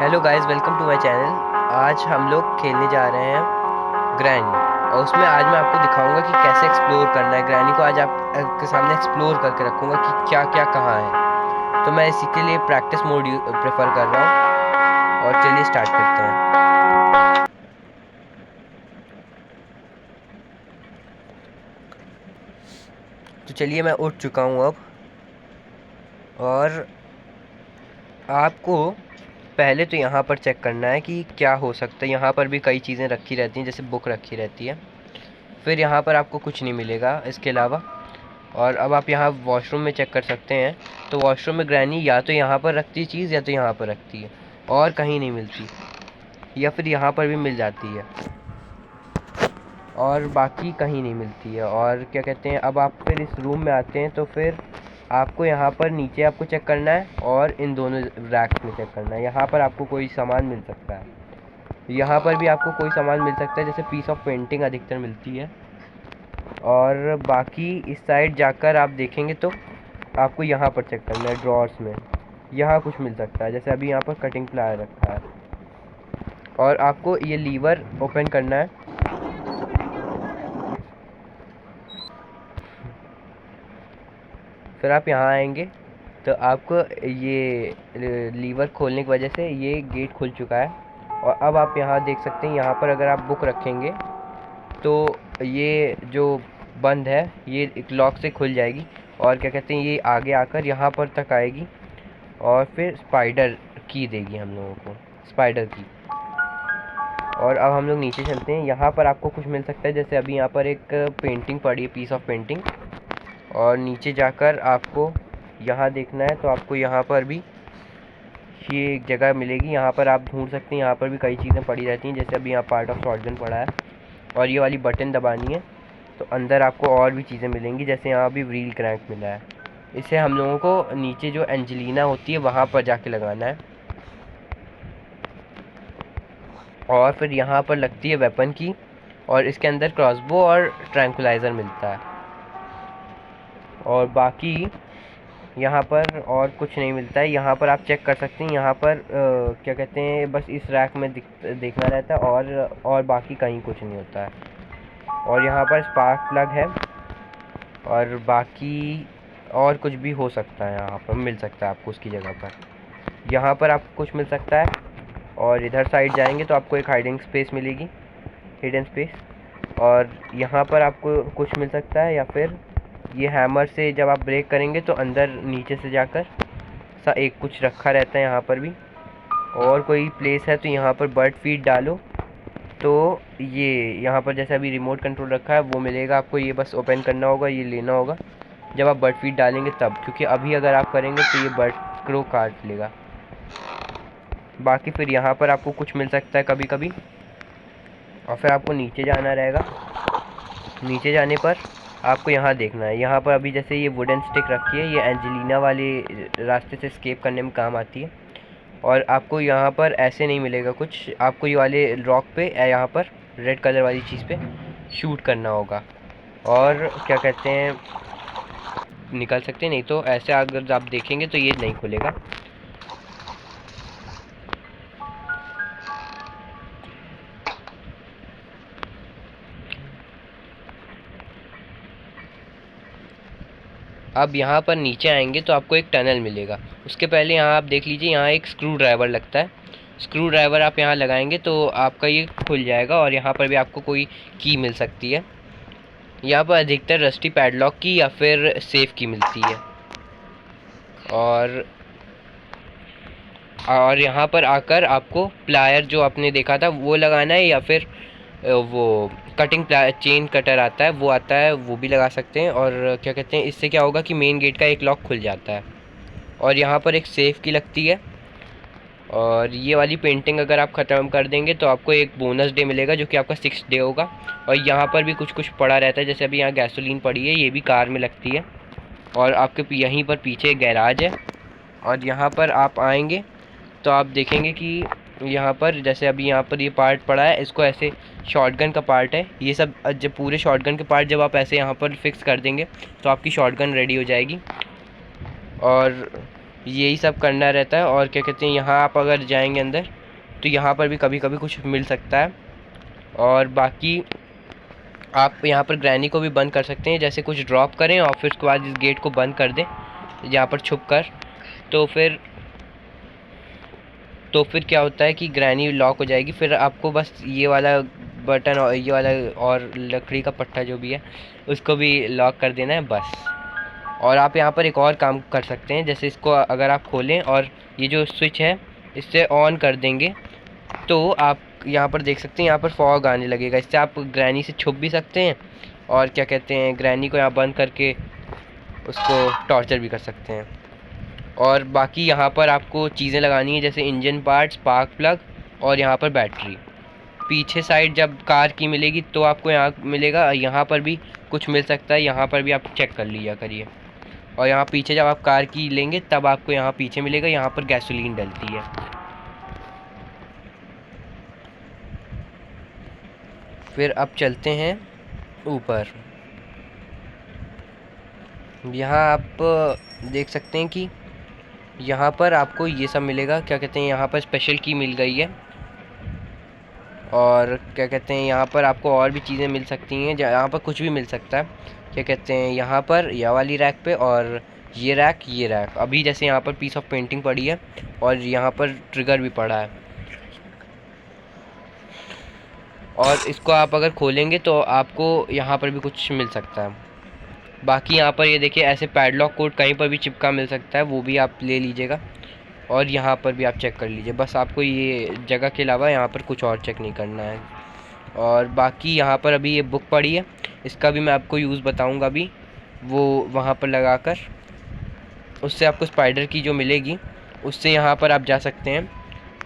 Hello guys, welcome to my channel. आज हम लोग खेलने जा रहे हैं ग्रैनी, और उसमें आज मैं आपको दिखाऊंगा कि कैसे एक्सप्लोर करना है ग्रैनी को। आज आपके सामने एक्सप्लोर करके रखूंगा कि क्या क्या कहाँ है। तो मैं इसी के लिए प्रैक्टिस मोड प्रेफर कर रहा हूँ, और चलिए स्टार्ट करते हैं। तो चलिए, मैं उठ चुका हूँ अब। और आपको पहले तो यहाँ पर चेक करना है कि क्या हो सकता है। यहाँ पर भी कई चीज़ें रखी रहती हैं, जैसे बुक रखी रहती है। फिर यहाँ पर आपको कुछ नहीं मिलेगा इसके अलावा। और अब आप यहाँ वॉशरूम में चेक कर सकते हैं। तो वॉशरूम में ग्रैनी या तो यहाँ पर रखती है चीज़, या तो यहाँ पर रखती है, और कहीं नहीं मिलती। या फिर यहाँ पर भी मिल जाती है, और बाकी कहीं नहीं मिलती है। और क्या कहते हैं, अब आप फिर इस रूम में आते हैं, तो फिर आपको यहाँ पर नीचे आपको चेक करना है, और इन दोनों रैक्स में चेक करना है। यहाँ पर आपको कोई सामान मिल सकता है, यहाँ पर भी आपको कोई सामान मिल सकता है, जैसे पीस ऑफ पेंटिंग अधिकतर मिलती है। और बाकी इस साइड जाकर आप देखेंगे तो आपको यहाँ पर चेक करना है, ड्रॉर्स में यहाँ कुछ मिल सकता है, जैसे अभी यहाँ पर कटिंग प्लायर रखा है। और आपको ये लीवर ओपन करना है। फिर आप यहाँ आएंगे तो आपको ये लीवर खोलने की वजह से ये गेट खुल चुका है। और अब आप यहाँ देख सकते हैं, यहाँ पर अगर आप बुक रखेंगे तो ये जो बंद है ये एक लॉक से खुल जाएगी। और क्या कहते हैं, ये आगे आकर यहाँ पर तक आएगी, और फिर स्पाइडर की देगी हम लोगों को, स्पाइडर की। और अब हम लोग नीचे चलते हैं। यहाँ पर आपको कुछ मिल सकता है, जैसे अभी यहाँ पर एक पेंटिंग पड़ी है, पीस ऑफ पेंटिंग। और नीचे जाकर आपको यहाँ देखना है, तो आपको यहाँ पर भी ये एक जगह मिलेगी। यहाँ पर आप ढूंढ सकते हैं, यहाँ पर भी कई चीज़ें पड़ी रहती हैं, जैसे अभी यहाँ पार्ट ऑफ शॉटगन पड़ा है। और ये वाली बटन दबानी है तो अंदर आपको और भी चीज़ें मिलेंगी, जैसे यहाँ भी व्हील क्रैंक मिला है। इसे हम लोगों को नीचे जो एंजेलिना होती है वहाँ पर जाके लगाना है। और फिर यहाँ पर लगती है वेपन की, और इसके अंदर क्रॉसबो और ट्रैंकुलाइज़र मिलता है। और बाकी यहाँ पर और कुछ नहीं मिलता है। यहाँ पर आप चेक कर सकते हैं, यहाँ पर क्या कहते हैं, बस इस रैक में देखना रहता है, और बाकी कहीं कुछ नहीं होता है। और यहाँ पर स्पार्क प्लग है, और बाकी और कुछ भी हो सकता है, यहाँ पर मिल सकता है आपको उसकी जगह पर। यहाँ पर आपको कुछ मिल सकता है। और इधर साइड जाएंगे तो आपको एक हाइडिंग स्पेस मिलेगी, हिडन स्पेस। और यहाँ पर आपको कुछ मिल सकता है, या फिर ये हैमर से जब आप ब्रेक करेंगे तो अंदर नीचे से जाकर एक कुछ रखा रहता है यहाँ पर भी। और कोई प्लेस है तो यहाँ पर बर्ड फीड डालो, तो ये यहाँ पर जैसे अभी रिमोट कंट्रोल रखा है वो मिलेगा आपको। ये बस ओपन करना होगा, ये लेना होगा जब आप बर्ड फीड डालेंगे तब, क्योंकि अभी अगर आप करेंगे तो ये बर्ड को काट लेगा। बाकी फिर यहाँ पर आपको कुछ मिल सकता है कभी कभी। और फिर आपको नीचे जाना रहेगा। नीचे जाने पर आपको यहाँ देखना है, यहाँ पर अभी जैसे ये वुडन स्टिक रखी है, ये एंजेलिना वाले रास्ते से एस्केप करने में काम आती है। और आपको यहाँ पर ऐसे नहीं मिलेगा कुछ, आपको ये वाले रॉक पे यहाँ पर रेड कलर वाली चीज़ पे शूट करना होगा, और क्या कहते हैं, निकल सकते हैं। नहीं तो ऐसे अगर आप देखेंगे तो ये नहीं खुलेगा। अब यहाँ पर नीचे आएंगे तो आपको एक टनल मिलेगा। उसके पहले यहाँ आप देख लीजिए, यहाँ एक स्क्रू ड्राइवर लगता है। स्क्रू ड्राइवर आप यहाँ लगाएंगे तो आपका ये खुल जाएगा। और यहाँ पर भी आपको कोई की मिल सकती है। यहाँ पर अधिकतर रस्टी पैडलॉक की या फिर सेफ की मिलती है। और यहाँ पर आकर आपको प्लायर जो आपने देखा था वो लगाना है, या फिर वो कटिंग चेन कटर आता है वो आता है, वो भी लगा सकते हैं। और क्या कहते हैं, इससे क्या होगा कि मेन गेट का एक लॉक खुल जाता है। और यहाँ पर एक सेफ की लगती है। और ये वाली पेंटिंग अगर आप ख़त्म कर देंगे तो आपको एक बोनस डे मिलेगा, जो कि आपका 6 डे होगा। और यहाँ पर भी कुछ कुछ पड़ा रहता है, जैसे अभी यहाँ गैसोलीन पड़ी है, ये भी कार में लगती है। और आपके यहीं पर पीछे एक गैराज है। और यहाँ पर आप आएंगे तो आप देखेंगे कि यहाँ पर जैसे अभी यहाँ पर ये पार्ट पड़ा है, इसको ऐसे शॉटगन का पार्ट है ये सब। जब पूरे शॉटगन के पार्ट जब आप ऐसे यहाँ पर फिक्स कर देंगे तो आपकी शॉटगन रेडी हो जाएगी। और यही सब करना रहता है। और क्या कहते हैं, यहाँ आप अगर जाएंगे अंदर तो यहाँ पर भी कभी कभी कुछ मिल सकता है। और बाकी आप यहाँ पर ग्रैनी को भी बंद कर सकते हैं, जैसे कुछ ड्रॉप करें और फिर उसके बाद इस गेट को बंद कर दें यहाँ पर छुप कर। तो फिर क्या होता है कि ग्रैनी लॉक हो जाएगी। फिर आपको बस ये वाला बटन और ये वाला और लकड़ी का पट्टा जो भी है उसको भी लॉक कर देना है बस। और आप यहाँ पर एक और काम कर सकते हैं, जैसे इसको अगर आप खोलें और ये जो स्विच है इससे ऑन कर देंगे तो आप यहाँ पर देख सकते हैं यहाँ पर फॉग आने लगेगा। इससे आप ग्रैनी से छुप भी सकते हैं और क्या कहते हैं ग्रैनी को यहाँ बंद करके उसको टॉर्चर भी कर सकते हैं। और बाकी यहाँ पर आपको चीज़ें लगानी है, जैसे इंजन पार्ट, स्पार्क प्लग और यहाँ पर बैटरी। पीछे साइड जब कार की मिलेगी तो आपको यहाँ मिलेगा, यहाँ पर भी कुछ मिल सकता है, यहाँ पर भी आप चेक कर लिया करिए। और यहाँ पीछे जब आप कार की लेंगे तब आपको यहाँ पीछे मिलेगा, यहाँ पर गैसोलीन डलती है। फिर अब चलते हैं ऊपर। यहाँ आप देख सकते हैं कि यहाँ पर आपको ये सब मिलेगा, क्या कहते हैं यहाँ पर स्पेशल की मिल गई है। और क्या कहते हैं यहाँ पर आपको और भी चीज़ें मिल सकती हैं, यहाँ पर कुछ भी मिल सकता है। क्या कहते हैं यहाँ पर यह वाली रैक पे और ये रैक अभी जैसे यहाँ पर पीस ऑफ पेंटिंग पड़ी है और यहाँ पर ट्रिगर भी पड़ा है। और इसको आप अगर खोलेंगे तो आपको यहाँ पर भी कुछ मिल सकता है। बाकी यहाँ पर ये देखिए ऐसे पैडलॉक कोड कहीं पर भी चिपका मिल सकता है, वो भी आप ले लीजिएगा। और यहाँ पर भी आप चेक कर लीजिए, बस आपको ये जगह के अलावा यहाँ पर कुछ और चेक नहीं करना है। और बाकी यहाँ पर अभी ये बुक पड़ी है, इसका भी मैं आपको यूज़ बताऊँगा अभी, वो वहाँ पर लगा कर उससे आपको स्पाइडर की जो मिलेगी उससे यहाँ पर आप जा सकते हैं।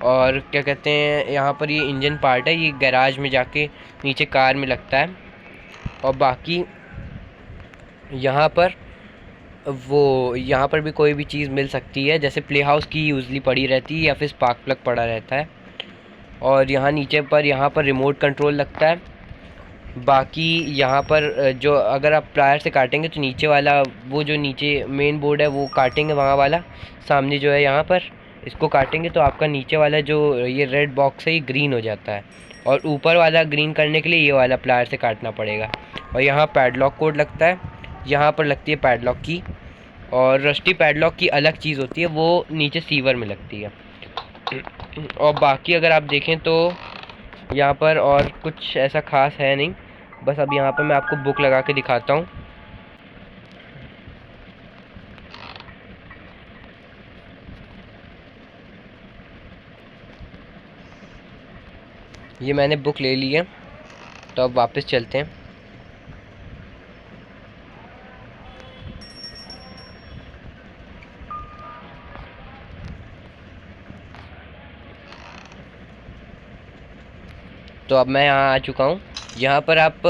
और क्या कहते हैं यहाँ पर ये इंजन पार्ट है, ये गैराज में जाके नीचे कार में लगता है। और बाकी यहाँ पर भी कोई भी चीज़ मिल सकती है, जैसे प्ले हाउस की यूजली पड़ी रहती है या फिर स्पार्क प्लग पड़ा रहता है। और यहाँ नीचे पर यहाँ पर रिमोट कंट्रोल लगता है। बाकी यहाँ पर जो अगर आप प्लायर से काटेंगे तो नीचे वाला वो जो नीचे मेन बोर्ड है वो काटेंगे, वहाँ वाला सामने जो है यहाँ पर इसको काटेंगे तो आपका नीचे वाला जो ये रेड बॉक्स है ये ग्रीन हो जाता है। और ऊपर वाला ग्रीन करने के लिए ये वाला प्लायर से काटना पड़ेगा। और यहाँ पैडलॉक कोड लगता है, यहाँ पर लगती है पैडलॉक की। और रस्टी पैडलॉक की अलग चीज़ होती है, वो नीचे सीवर में लगती है। और बाकी अगर आप देखें तो यहाँ पर और कुछ ऐसा ख़ास है नहीं, बस अब यहाँ पर मैं आपको बुक लगा के दिखाता हूँ। ये मैंने बुक ले ली है, तो अब वापस चलते हैं। तो अब मैं यहाँ आ चुका हूँ। यहाँ पर आप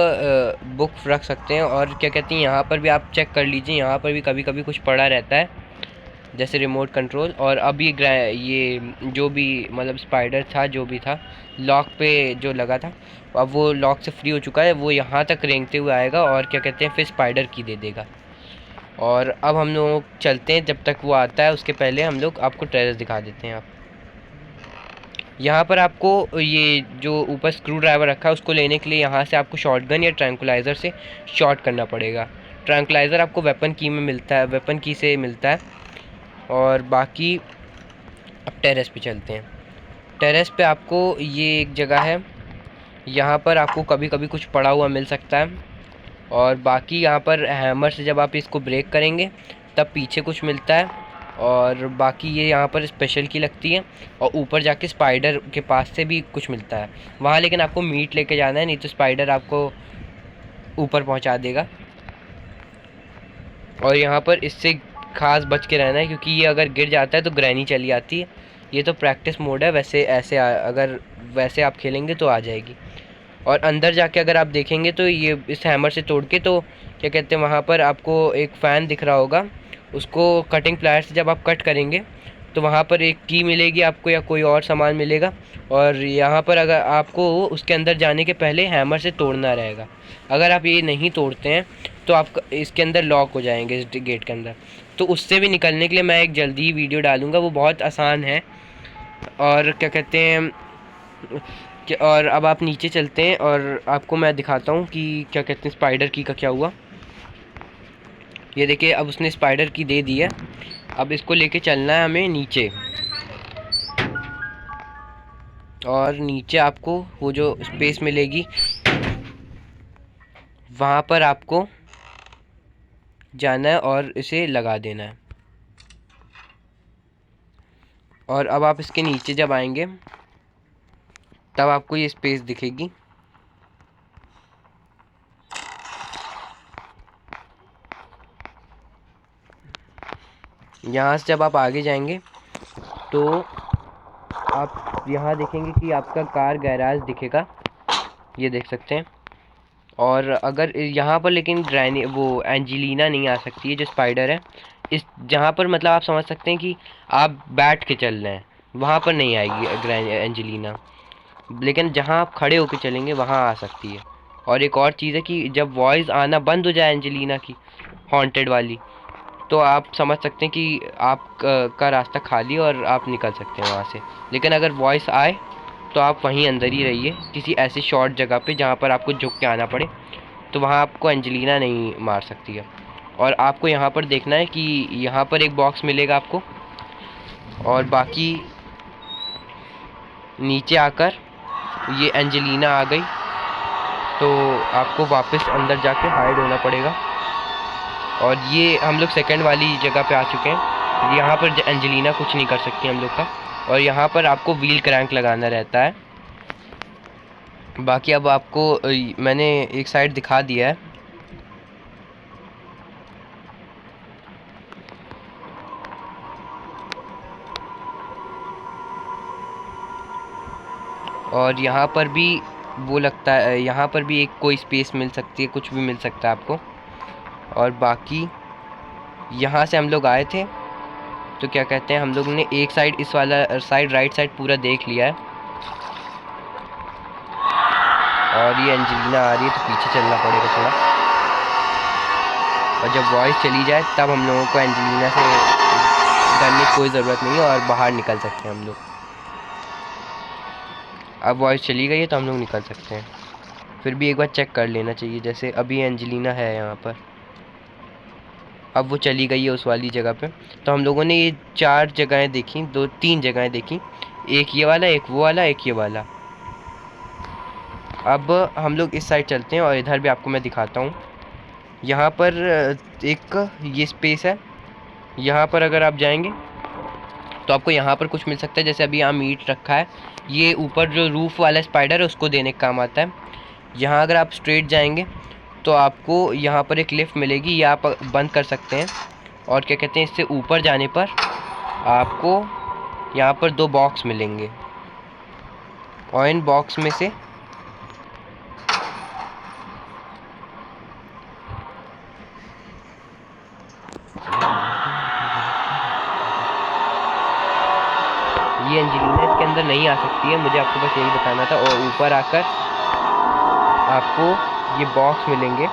बुक रख सकते हैं। और क्या कहते हैं यहाँ पर भी आप चेक कर लीजिए, यहाँ पर भी कभी कभी कुछ पड़ा रहता है, जैसे रिमोट कंट्रोल। और अब ये जो भी मतलब स्पाइडर था जो भी था लॉक पे जो लगा था, अब वो लॉक से फ्री हो चुका है, वो यहाँ तक रेंगते हुए आएगा और क्या कहते हैं फिर स्पाइडर की दे देगा। और अब हम लोग चलते हैं, जब तक वो आता है उसके पहले हम लोग आपको टेरेस दिखा देते हैं। आप यहाँ पर आपको ये जो ऊपर स्क्रू ड्राइवर रखा है उसको लेने के लिए यहाँ से आपको शॉटगन या ट्रैंकुलाइज़र से शॉट करना पड़ेगा। ट्रैंकुलाइज़र आपको वेपन की में मिलता है, वेपन की से मिलता है। और बाकी अब टेरेस पे चलते हैं। टेरेस पे आपको ये एक जगह है, यहाँ पर आपको कभी कभी कुछ पड़ा हुआ मिल सकता है। और बाकी यहाँ पर हैमर से जब आप इसको ब्रेक करेंगे तब पीछे कुछ मिलता है। और बाकी ये यहाँ पर स्पेशल की लगती है। और ऊपर जाके स्पाइडर के पास से भी कुछ मिलता है वहाँ, लेकिन आपको मीट लेके जाना है, नहीं तो स्पाइडर आपको ऊपर पहुँचा देगा। और यहाँ पर इससे खास बच के रहना है, क्योंकि ये अगर गिर जाता है तो ग्रैनी चली आती है। ये तो प्रैक्टिस मोड है, वैसे अगर वैसे आप खेलेंगे तो आ जाएगी। और अंदर जाके अगर आप देखेंगे तो ये इस हैमर से तोड़ के तो क्या कहते हैं वहाँ पर आपको एक फ़ैन दिख रहा होगा, उसको कटिंग प्लायर से जब आप कट करेंगे तो वहाँ पर एक की मिलेगी आपको या कोई और सामान मिलेगा। और यहाँ पर अगर आपको उसके अंदर जाने के पहले हैमर से तोड़ना रहेगा। अगर आप ये नहीं तोड़ते हैं तो आप इसके अंदर लॉक हो जाएंगे, इस गेट के अंदर। तो उससे भी निकलने के लिए मैं एक जल्दी ही वीडियो डालूँगा, वो बहुत आसान है। और क्या कहते हैं कि और अब आप नीचे चलते हैं और आपको मैं दिखाता हूँ कि क्या कहते हैं स्पाइडर की का क्या हुआ। ये देखिए, अब उसने स्पाइडर की दे दी है। अब इसको लेके चलना है हमें नीचे, और नीचे आपको वो जो स्पेस मिलेगी वहाँ पर आपको जाना है और इसे लगा देना है। और अब आप इसके नीचे जब आएंगे तब आपको ये स्पेस दिखेगी। यहाँ से जब आप आगे जाएंगे तो आप यहाँ देखेंगे कि आपका कार गैराज दिखेगा, ये देख सकते हैं। और अगर यहाँ पर लेकिन ग्रैनी वो एंजेलिना नहीं आ सकती है जो स्पाइडर है। इस जहाँ पर मतलब आप समझ सकते हैं कि आप बैठ के चल रहे हैं, वहाँ पर नहीं आएगी एंजेलिना, लेकिन जहाँ आप खड़े होकर चलेंगे वहाँ आ सकती है। और एक और चीज़ है कि जब वॉइस आना बंद हो जाए एंजेलिना की हॉन्टेड वाली, तो आप समझ सकते हैं कि आप का रास्ता खाली और आप निकल सकते हैं वहाँ से। लेकिन अगर वॉइस आए तो आप वहीं अंदर ही रहिए, किसी ऐसी शॉर्ट जगह पे जहाँ पर आपको झुक के आना पड़े, तो वहाँ आपको एंजेलिना नहीं मार सकती है। और आपको यहाँ पर देखना है कि यहाँ पर एक बॉक्स मिलेगा आपको, और बाकी नीचे आकर ये एंजेलिना आ गई तो आपको वापस अंदर जाके हाइड होना पड़ेगा। और ये हम लोग सेकंड वाली जगह पे आ चुके हैं। यहाँ पर एंजेलिना कुछ नहीं कर सकती हम लोग का। और यहाँ पर आपको व्हील क्रैंक लगाना रहता है। बाकी अब आपको मैंने एक साइड दिखा दिया है। और यहाँ पर भी वो लगता है, यहाँ पर भी एक कोई स्पेस मिल सकती है, कुछ भी मिल सकता है आपको। और बाकी यहाँ से हम लोग आए थे, तो क्या कहते हैं हम लोग ने एक साइड, इस वाला साइड राइट साइड पूरा देख लिया है। और ये एंजेलिना आ रही है तो पीछे चलना पड़ेगा थोड़ा। और जब वॉइस चली जाए तब हम लोगों को एंजेलिना से डरने की कोई ज़रूरत नहीं है और बाहर निकल सकते हैं हम लोग। अब वॉइस चली गई है तो हम लोग निकल सकते हैं। फिर भी एक बार चेक कर लेना चाहिए, जैसे अभी एंजेलिना है यहाँ पर, अब वो चली गई है उस वाली जगह पे। तो हम लोगों ने ये 4 जगहें देखी, 2-3 जगहें देखी, एक ये वाला, एक वो वाला, एक ये वाला। अब हम लोग इस साइड चलते हैं और इधर भी आपको मैं दिखाता हूँ। यहाँ पर एक ये स्पेस है, यहाँ पर अगर आप जाएंगे तो आपको यहाँ पर कुछ मिल सकता है। जैसे अभी यहाँ मीट रखा है, ये ऊपर जो रूफ वाला स्पाइडर है उसको देने का काम आता है। यहाँ अगर आप स्ट्रेट जाएंगे तो आपको यहाँ पर एक लिफ्ट मिलेगी, ये आप बंद कर सकते हैं। और क्या कहते हैं, इससे ऊपर जाने पर आपको यहाँ पर 2 बॉक्स मिलेंगे, और इन बॉक्स में से ये एंजेलिना इसके अंदर नहीं आ सकती है, मुझे आपको बस यही बताना था। और ऊपर आकर आपको ये बॉक्स मिलेंगे,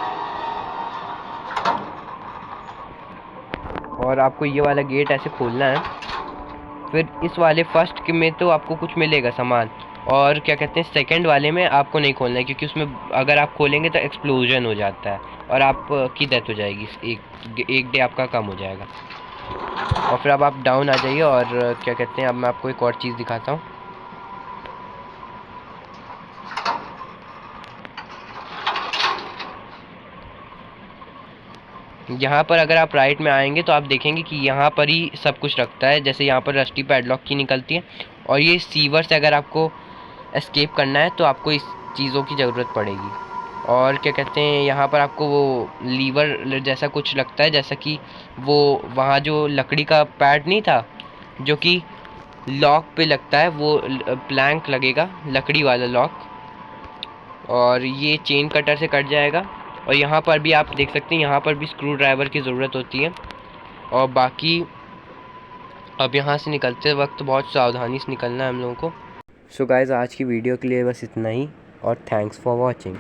और आपको ये वाला गेट ऐसे खोलना है। फिर इस वाले फर्स्ट में तो आपको कुछ मिलेगा सामान, और क्या कहते हैं सेकंड वाले में आपको नहीं खोलना है, क्योंकि उसमें अगर आप खोलेंगे तो एक्सप्लोजन हो जाता है और आपकी डेथ हो जाएगी, एक डे आपका कम हो जाएगा। और फिर अब आप डाउन आ जाइए, और क्या कहते हैं अब मैं आपको एक और चीज़ दिखाता हूँ। यहाँ पर अगर आप राइट में आएंगे तो आप देखेंगे कि यहाँ पर ही सब कुछ रखता है। जैसे यहाँ पर रस्टी पैडलॉक की निकलती है, और ये सीवर से अगर आपको एस्केप करना है तो आपको इस चीज़ों की ज़रूरत पड़ेगी। और क्या कहते हैं यहाँ पर आपको वो लीवर जैसा कुछ लगता है, जैसा कि वो वहाँ जो लकड़ी का पैड नहीं था जो कि लॉक पे लगता है, वो प्लैंक लगेगा, लकड़ी वाला लॉक, और ये चेन कटर से कट जाएगा। और यहाँ पर भी आप देख सकते हैं, यहाँ पर भी स्क्रू ड्राइवर की ज़रूरत होती है। और बाकी अब यहाँ से निकलते वक्त बहुत सावधानी से निकलना है हम लोगों को। सो गाइज़, आज की वीडियो के लिए बस इतना ही, और थैंक्स फॉर वॉचिंग।